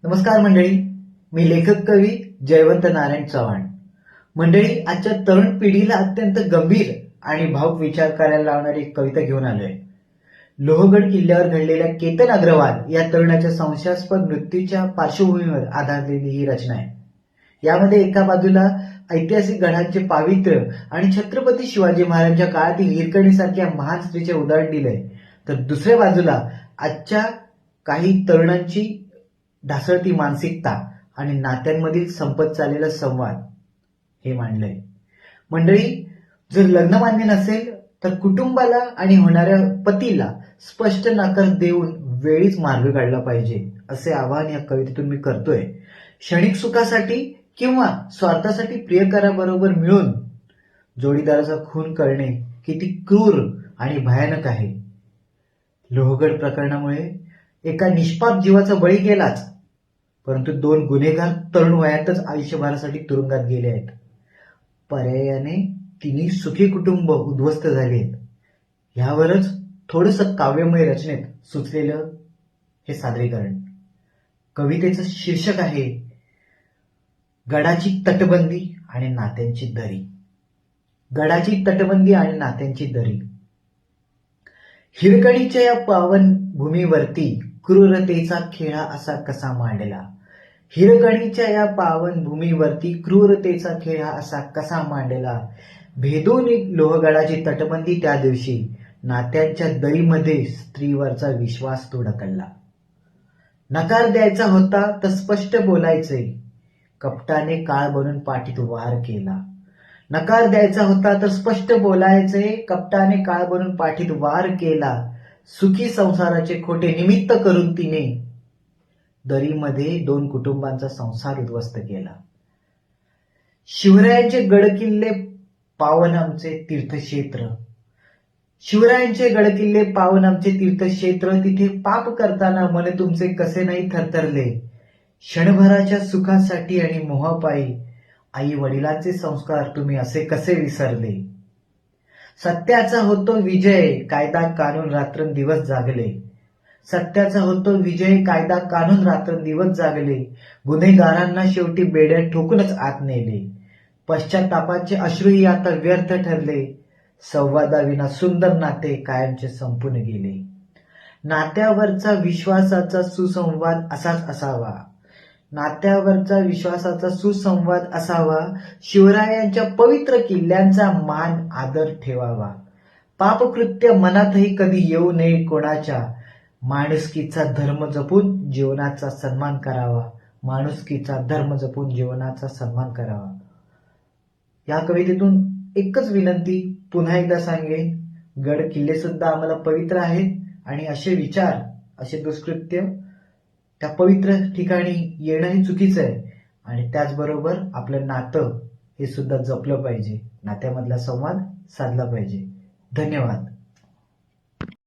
नमस्कार मंडळी, मी लेखक कवी जयवंत नारायण चव्हाण. मंडळी, आजच्या तरुण पिढीला अत्यंत गंभीर आणि भावुक विचार करायला लावणारी एक कविता घेऊन आलोय. लोहगड किल्ल्यावर घडलेल्या केतन अग्रवाल या तरुणाच्या संशयास्पद मृत्यूच्या पार्श्वभूमीवर आधारलेली ही रचना आहे. यामध्ये एका बाजूला ऐतिहासिक गडांचे पावित्र्य आणि छत्रपती शिवाजी महाराजांच्या काळातील हिरकणीसारख्या महान स्त्रीचे उदाहरण दिलंय, तर दुसऱ्या बाजूला आजच्या काही तरुणांची ढासळती मानसिकता आणि नात्यांमधील संपत चाललेला संवाद हे मांडलंय. मंडळी, जर लग्न मान्य नसेल तर कुटुंबाला आणि होणाऱ्या पतीला स्पष्ट नकार देऊन वेळीच मार्ग काढला पाहिजे, असे आवाहन या कवितेतून मी करतोय. क्षणिक सुखासाठी किंवा स्वार्थासाठी प्रियकराबरोबर मिळून जोडीदाराचा खून करणे किती क्रूर आणि भयानक आहे. लोहगड प्रकरणामुळे एका निष्पाप जीवाचा बळी गेलाच, परंतु 2 गुन्हेगार तरुण वयातच आयुष्यभरासाठी तुरुंगात गेले आहेत. पर्यायाने तिन्ही सुखी कुटुंब उद्ध्वस्त झाले आहेत. ह्यावरच थोडंसं काव्यमय रचनेत सुचलेलं हे सादरीकरण. कवितेचं शीर्षक आहे गडाची तटबंदी आणि नात्यांची दरी. गडाची तटबंदी आणि नात्यांची दरी. हिरकणीच्या या पावन भूमीवरती क्रूरतेचा खेळा असा कसा मांडला. हिरकणीच्या या पावन भूमीवरती क्रूरतेचा खेळा असा कसा मांडला. भेदून लोहगडाची तटबंदी त्या दिवशी, नात्यांच्या दरीमध्ये स्त्रीवरचा विश्वास तो ढकलला. नकार द्यायचा होता तर स्पष्ट बोलायचे, कपटाने काळ बनून पाठीत वार केला. नकार द्यायचा होता तर स्पष्ट बोलायचे, कपटाने काळ बनून पाठीत वार केला. सुखी संसाराचे खोटे निमित्त करून तिने दरीमध्ये 2 कुटुंबांचा संसार उद्ध्वस्त केला. शिवरायांचे गडकिल्ले पावन आमचे तीर्थक्षेत्र. शिवरायांचे गडकिल्ले पावन आमचे तीर्थक्षेत्र. तिथे पाप करताना मन तुमचे कसे नाही थरथरले. क्षणभराच्या सुखासाठी आणि मोहापायी आई वडिलांचे संस्कार तुम्ही असे कसे विसरले. सत्याचा होतो विजय, कायदा कानून रात्रंदिवस जागले. सत्याचा होतो विजय, कायदा कानून रात्रंदिवस जागले. गुन्हेगारांना शेवटी बेड्या ठोकूनच आत नेले. पश्चातापाचे अश्रूही आता व्यर्थ ठरले. संवादाविना सुंदर नाते कायमचे संपून गेले. नात्यावरचा विश्वासाचा सुसंवाद असाच असावा. नात्यावरचा विश्वासाचा सुसंवाद असावा. शिवरायांच्या पवित्र किल्ल्यांचा मान आदर ठेवावा. पापकृत्य मनातही कधी येऊ नये कोणाच्या. माणुसकीचा धर्म जपून जीवनाचा सन्मान करावा. माणुसकीचा धर्म जपून जीवनाचा सन्मान करावा. या कवितेतून एकच विनंती पुन्हा एकदा सांगेन, गड किल्ले सुद्धा आम्हाला पवित्र आहेत आणि असे विचार, असे दुष्कृत्य त्या पवित्र ठिकाणी येणं हे चुकीचं आहे. आणि त्याचबरोबर आपलं नातं हे सुद्धा जपलं पाहिजे. नात्यामधला संवाद साधला पाहिजे. धन्यवाद.